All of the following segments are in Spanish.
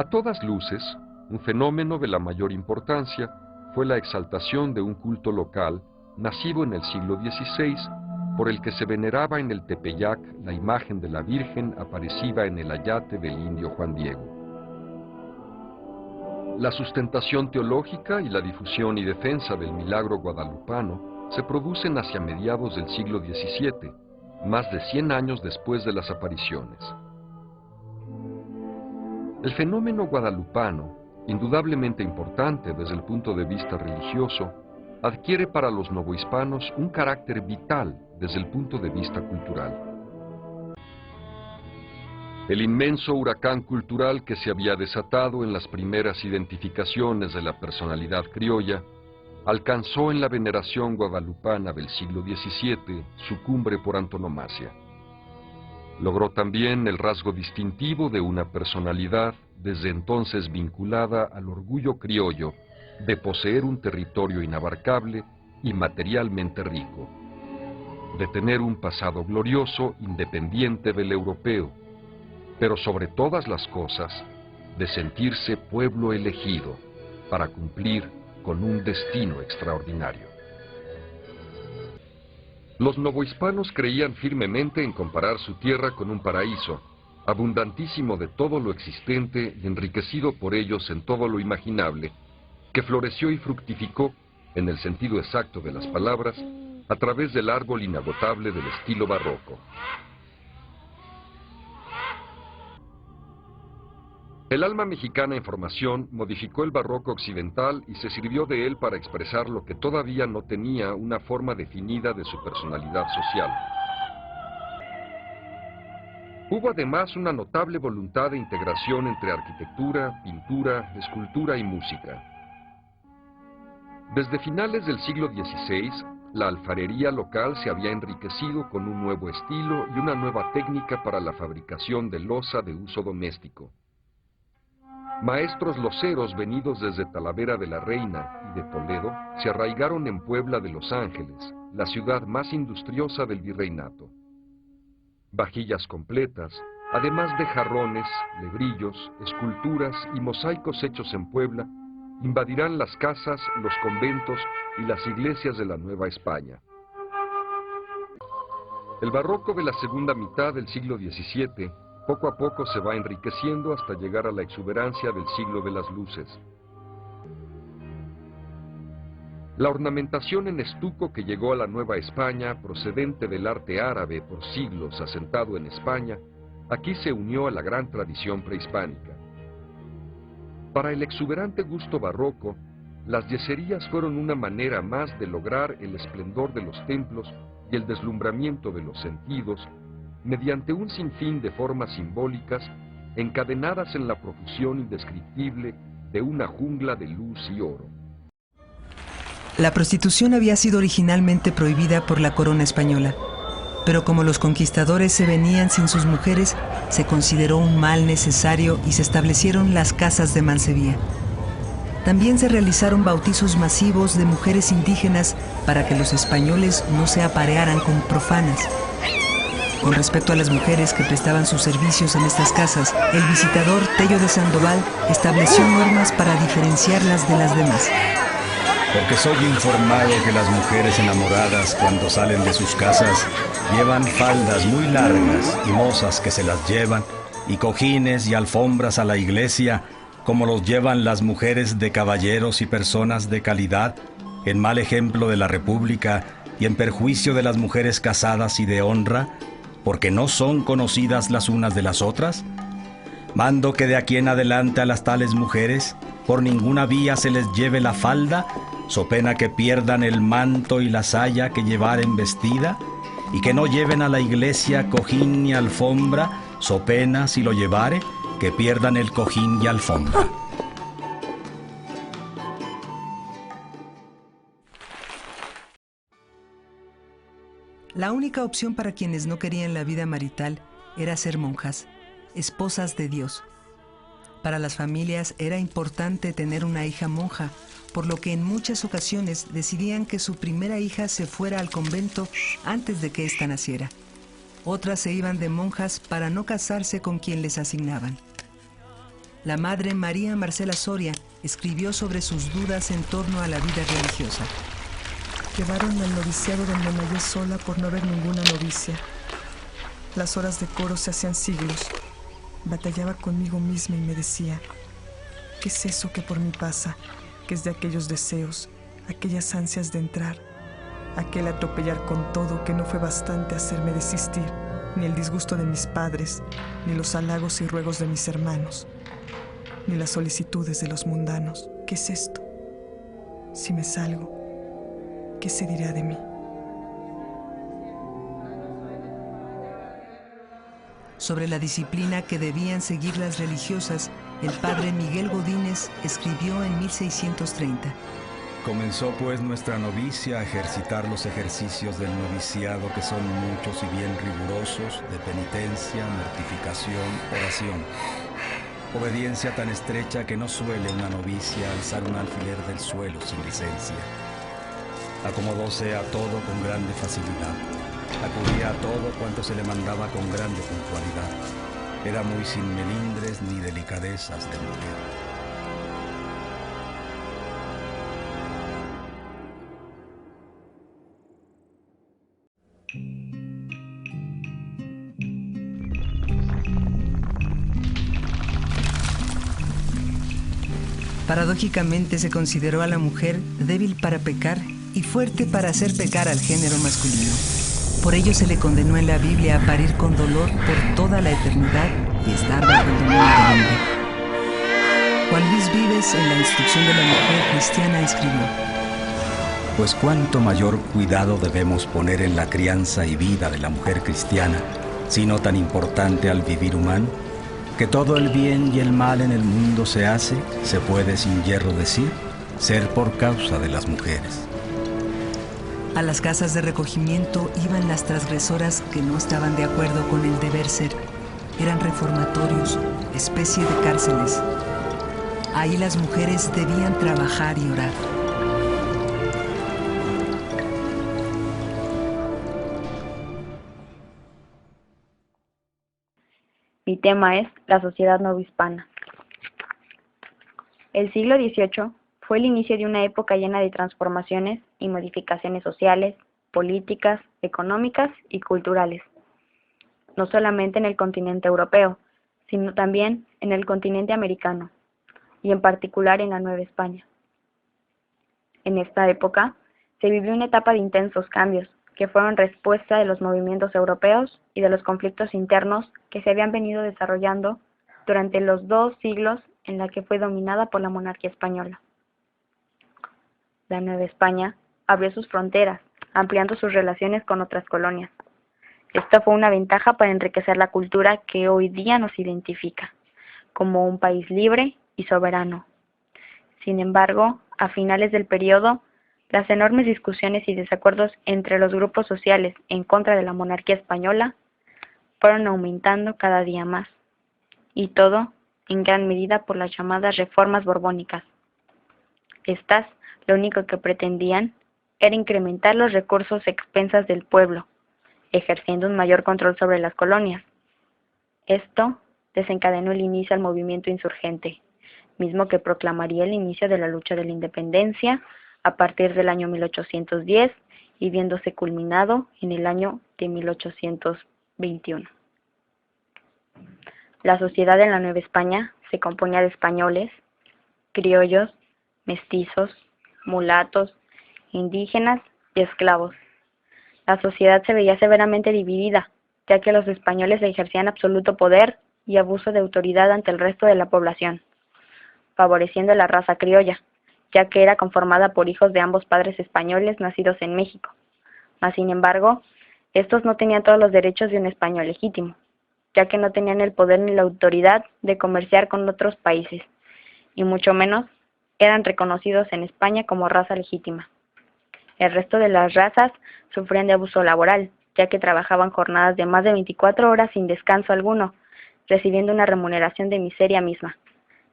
A todas luces, un fenómeno de la mayor importancia fue la exaltación de un culto local nacido en el siglo XVI, por el que se veneraba en el Tepeyac la imagen de la Virgen aparecida en el ayate del indio Juan Diego. La sustentación teológica y la difusión y defensa del milagro guadalupano se producen hacia mediados del siglo XVII, más de 100 años después de las apariciones. El fenómeno guadalupano, indudablemente importante desde el punto de vista religioso, adquiere para los novohispanos un carácter vital desde el punto de vista cultural. El inmenso huracán cultural que se había desatado en las primeras identificaciones de la personalidad criolla alcanzó en la veneración guadalupana del siglo XVII su cumbre por antonomasia. Logró también el rasgo distintivo de una personalidad desde entonces vinculada al orgullo criollo de poseer un territorio inabarcable y materialmente rico, de tener un pasado glorioso independiente del europeo, pero sobre todas las cosas, de sentirse pueblo elegido para cumplir con un destino extraordinario. Los novohispanos creían firmemente en comparar su tierra con un paraíso, abundantísimo de todo lo existente y enriquecido por ellos en todo lo imaginable, que floreció y fructificó, en el sentido exacto de las palabras, a través del árbol inagotable del estilo barroco. El alma mexicana en formación modificó el barroco occidental y se sirvió de él para expresar lo que todavía no tenía una forma definida de su personalidad social. Hubo además una notable voluntad de integración entre arquitectura, pintura, escultura y música. Desde finales del siglo XVI, la alfarería local se había enriquecido con un nuevo estilo y una nueva técnica para la fabricación de loza de uso doméstico. Maestros loceros venidos desde Talavera de la Reina y de Toledo se arraigaron en Puebla de Los Ángeles, la ciudad más industriosa del virreinato. Vajillas completas, además de jarrones, lebrillos, esculturas y mosaicos hechos en Puebla, invadirán las casas, los conventos y las iglesias de la Nueva España. El barroco de la segunda mitad del siglo XVII poco a poco se va enriqueciendo hasta llegar a la exuberancia del siglo de las luces. La ornamentación en estuco que llegó a la Nueva España, procedente del arte árabe por siglos asentado en España, aquí se unió a la gran tradición prehispánica. Para el exuberante gusto barroco, las yeserías fueron una manera más de lograr el esplendor de los templos y el deslumbramiento de los sentidos, mediante un sinfín de formas simbólicas encadenadas en la profusión indescriptible de una jungla de luz y oro. La prostitución había sido originalmente prohibida por la corona española, pero como los conquistadores se venían sin sus mujeres, se consideró un mal necesario y se establecieron las casas de mancebía. También se realizaron bautizos masivos de mujeres indígenas para que los españoles no se aparearan con profanas. Con respecto a las mujeres que prestaban sus servicios en estas casas, el visitador Tello de Sandoval estableció normas para diferenciarlas de las demás. Porque soy informado que las mujeres enamoradas, cuando salen de sus casas, llevan faldas muy largas y mozas que se las llevan, y cojines y alfombras a la iglesia, como los llevan las mujeres de caballeros y personas de calidad, en mal ejemplo de la República y en perjuicio de las mujeres casadas y de honra, porque no son conocidas las unas de las otras. Mando que de aquí en adelante a las tales mujeres por ninguna vía se les lleve la falda, so pena que pierdan el manto y la saya que llevaren vestida, y que no lleven a la iglesia cojín ni alfombra, so pena, si lo llevare, que pierdan el cojín y alfombra. La única opción para quienes no querían la vida marital era ser monjas, esposas de Dios. Para las familias era importante tener una hija monja, por lo que en muchas ocasiones decidían que su primera hija se fuera al convento antes de que ésta naciera. Otras se iban de monjas para no casarse con quien les asignaban. la madre María Marcela Soria escribió sobre sus dudas en torno a la vida religiosa. Llevaron al noviciado donde me hallé sola por no haber ninguna novicia. Las horas de coro se hacían siglos. Batallaba conmigo misma y me decía, ¿qué es eso que por mí pasa? ¿Qué es de aquellos deseos, aquellas ansias de entrar? Aquel atropellar con todo que no fue bastante a hacerme desistir, ni el disgusto de mis padres, ni los halagos y ruegos de mis hermanos, ni las solicitudes de los mundanos. ¿Qué es esto? Si me salgo, ¿qué se dirá de mí? Sobre la disciplina que debían seguir las religiosas, el padre Miguel Godínez escribió en 1630. Comenzó pues nuestra novicia a ejercitar los ejercicios del noviciado, que son muchos y bien rigurosos, de penitencia, mortificación, oración. Obediencia tan estrecha que no suele una novicia alzar un alfiler del suelo sin licencia. Acomodóse a todo con grande facilidad. Acudía a todo cuanto se le mandaba con grande puntualidad. Era muy sin melindres ni delicadezas de mujer. Paradójicamente se consideró a la mujer débil para pecar y fuerte para hacer pecar al género masculino. Por ello se le condenó en la Biblia a parir con dolor por toda la eternidad y estar bajo el dominio del hombre. Juan Luis Vives, en la instrucción de la mujer cristiana, escribió: Pues cuánto mayor cuidado debemos poner en la crianza y vida de la mujer cristiana, sino tan importante al vivir humano, que todo el bien y el mal en el mundo se hace, se puede sin hierro decir, ser por causa de las mujeres. A las casas de recogimiento iban las transgresoras que no estaban de acuerdo con el deber ser. Eran reformatorios, especie de cárceles. Ahí las mujeres debían trabajar y orar. Mi tema es la sociedad novohispana. El siglo XVIII fue el inicio de una época llena de transformaciones y modificaciones sociales, políticas, económicas y culturales, no solamente en el continente europeo, sino también en el continente americano, y en particular en la Nueva España. En esta época se vivió una etapa de intensos cambios, que fueron respuesta de los movimientos europeos y de los conflictos internos que se habían venido desarrollando durante los 2 siglos en la que fue dominada por la monarquía española. La Nueva España abrió sus fronteras, ampliando sus relaciones con otras colonias. Esta fue una ventaja para enriquecer la cultura que hoy día nos identifica, como un país libre y soberano. Sin embargo, a finales del periodo, las enormes discusiones y desacuerdos entre los grupos sociales en contra de la monarquía española fueron aumentando cada día más, y todo en gran medida por las llamadas reformas borbónicas. Estas lo único que pretendían era incrementar los recursos a expensas del pueblo, ejerciendo un mayor control sobre las colonias. Esto desencadenó el inicio al movimiento insurgente, mismo que proclamaría el inicio de la lucha de la independencia a partir del año 1810 y viéndose culminado en el año de 1821. La sociedad en la Nueva España se componía de españoles, criollos, mestizos, mulatos, indígenas y esclavos. La sociedad se veía severamente dividida, ya que los españoles ejercían absoluto poder y abuso de autoridad ante el resto de la población, favoreciendo la raza criolla, ya que era conformada por hijos de ambos padres españoles nacidos en México. Mas, sin embargo, estos no tenían todos los derechos de un español legítimo, ya que no tenían el poder ni la autoridad de comerciar con otros países, y mucho menos eran reconocidos en España como raza legítima. El resto de las razas sufrían de abuso laboral, ya que trabajaban jornadas de más de 24 horas sin descanso alguno, recibiendo una remuneración de miseria misma,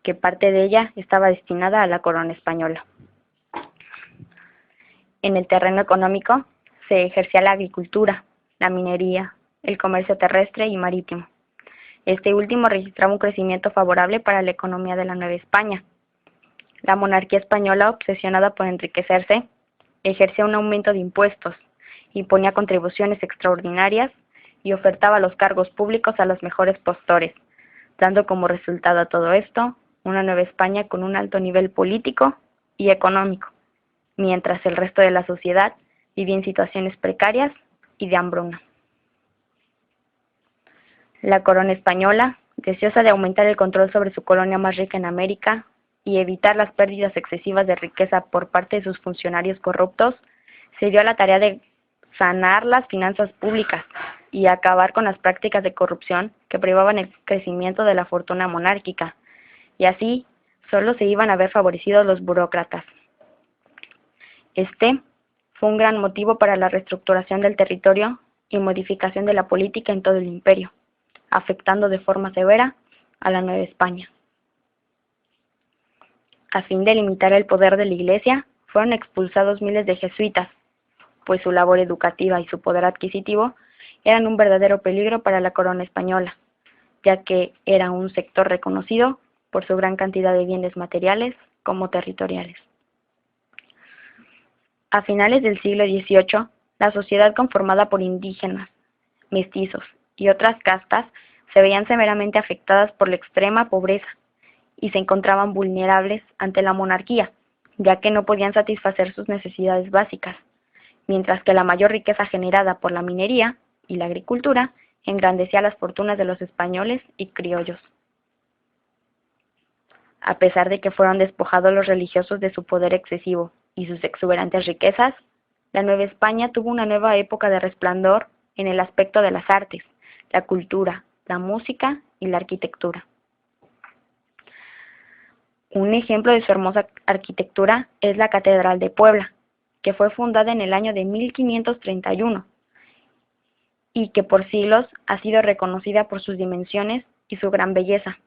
que parte de ella estaba destinada a la corona española. En el terreno económico se ejercía la agricultura, la minería, el comercio terrestre y marítimo. Este último registraba un crecimiento favorable para la economía de la Nueva España. La monarquía española, obsesionada por enriquecerse, ejercía un aumento de impuestos, imponía contribuciones extraordinarias y ofertaba los cargos públicos a los mejores postores, dando como resultado a todo esto una Nueva España con un alto nivel político y económico, mientras el resto de la sociedad vivía en situaciones precarias y de hambruna. La corona española, deseosa de aumentar el control sobre su colonia más rica en América y evitar las pérdidas excesivas de riqueza por parte de sus funcionarios corruptos, se dio a la tarea de sanar las finanzas públicas y acabar con las prácticas de corrupción que privaban el crecimiento de la fortuna monárquica, y así solo se iban a ver favorecidos los burócratas. Este fue un gran motivo para la reestructuración del territorio y modificación de la política en todo el imperio, afectando de forma severa a la Nueva España. A fin de limitar el poder de la Iglesia, fueron expulsados miles de jesuitas, pues su labor educativa y su poder adquisitivo eran un verdadero peligro para la corona española, ya que era un sector reconocido por su gran cantidad de bienes materiales como territoriales. A finales del siglo XVIII, la sociedad conformada por indígenas, mestizos y otras castas se veían severamente afectadas por la extrema pobreza y se encontraban vulnerables ante la monarquía, ya que no podían satisfacer sus necesidades básicas, mientras que la mayor riqueza generada por la minería y la agricultura engrandecía las fortunas de los españoles y criollos. A pesar de que fueron despojados los religiosos de su poder excesivo y sus exuberantes riquezas, la Nueva España tuvo una nueva época de resplandor en el aspecto de las artes, la cultura, la música y la arquitectura. Un ejemplo de su hermosa arquitectura es la Catedral de Puebla, que fue fundada en el año de 1531 y que por siglos ha sido reconocida por sus dimensiones y su gran belleza,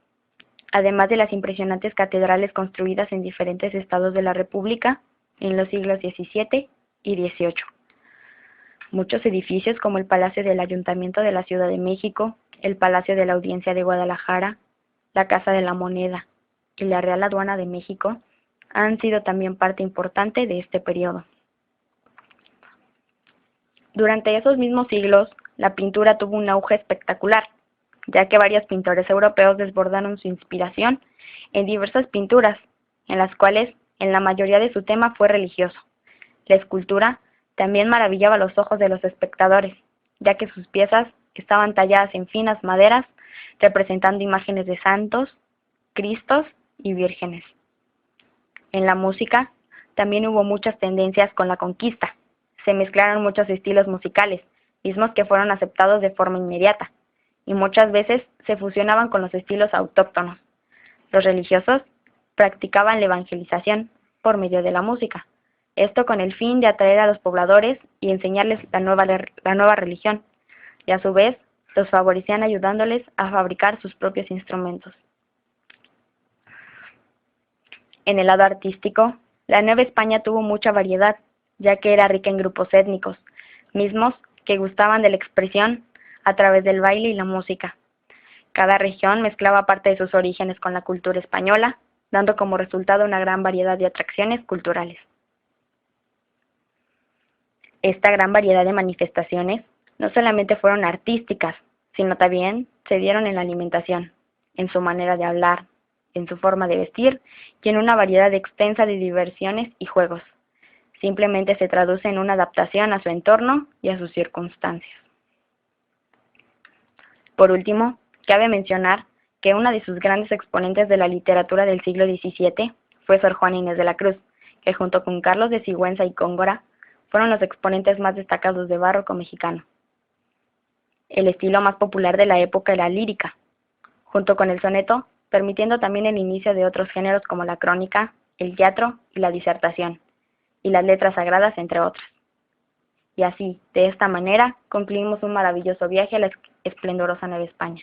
además de las impresionantes catedrales construidas en diferentes estados de la República en los siglos XVII y XVIII. Muchos edificios como el Palacio del Ayuntamiento de la Ciudad de México, el Palacio de la Audiencia de Guadalajara, la Casa de la Moneda y la Real Aduana de México han sido también parte importante de este periodo. Durante esos mismos siglos, la pintura tuvo un auge espectacular, ya que varios pintores europeos desbordaron su inspiración en diversas pinturas, en las cuales en la mayoría de su tema fue religioso. La escultura también maravillaba los ojos de los espectadores, ya que sus piezas estaban talladas en finas maderas, representando imágenes de santos, cristos y vírgenes. En la música también hubo muchas tendencias con la conquista. Se mezclaron muchos estilos musicales, mismos que fueron aceptados de forma inmediata, y muchas veces se fusionaban con los estilos autóctonos. Los religiosos practicaban la evangelización por medio de la música, esto con el fin de atraer a los pobladores y enseñarles la nueva religión, y a su vez los favorecían ayudándoles a fabricar sus propios instrumentos. En el lado artístico, la Nueva España tuvo mucha variedad, ya que era rica en grupos étnicos, mismos que gustaban de la expresión a través del baile y la música. Cada región mezclaba parte de sus orígenes con la cultura española, dando como resultado una gran variedad de atracciones culturales. Esta gran variedad de manifestaciones no solamente fueron artísticas, sino también se dieron en la alimentación, en su manera de hablar, en su forma de vestir y en una variedad extensa de diversiones y juegos. Simplemente se traduce en una adaptación a su entorno y a sus circunstancias. Por último, cabe mencionar que una de sus grandes exponentes de la literatura del siglo XVII fue Sor Juana Inés de la Cruz, que junto con Carlos de Sigüenza y Góngora fueron los exponentes más destacados de barroco mexicano. El estilo más popular de la época era lírica, junto con el soneto, permitiendo también el inicio de otros géneros como la crónica, el teatro y la disertación, y las letras sagradas, entre otras. Y así, de esta manera, concluimos un maravilloso viaje a la esplendorosa Nueva España.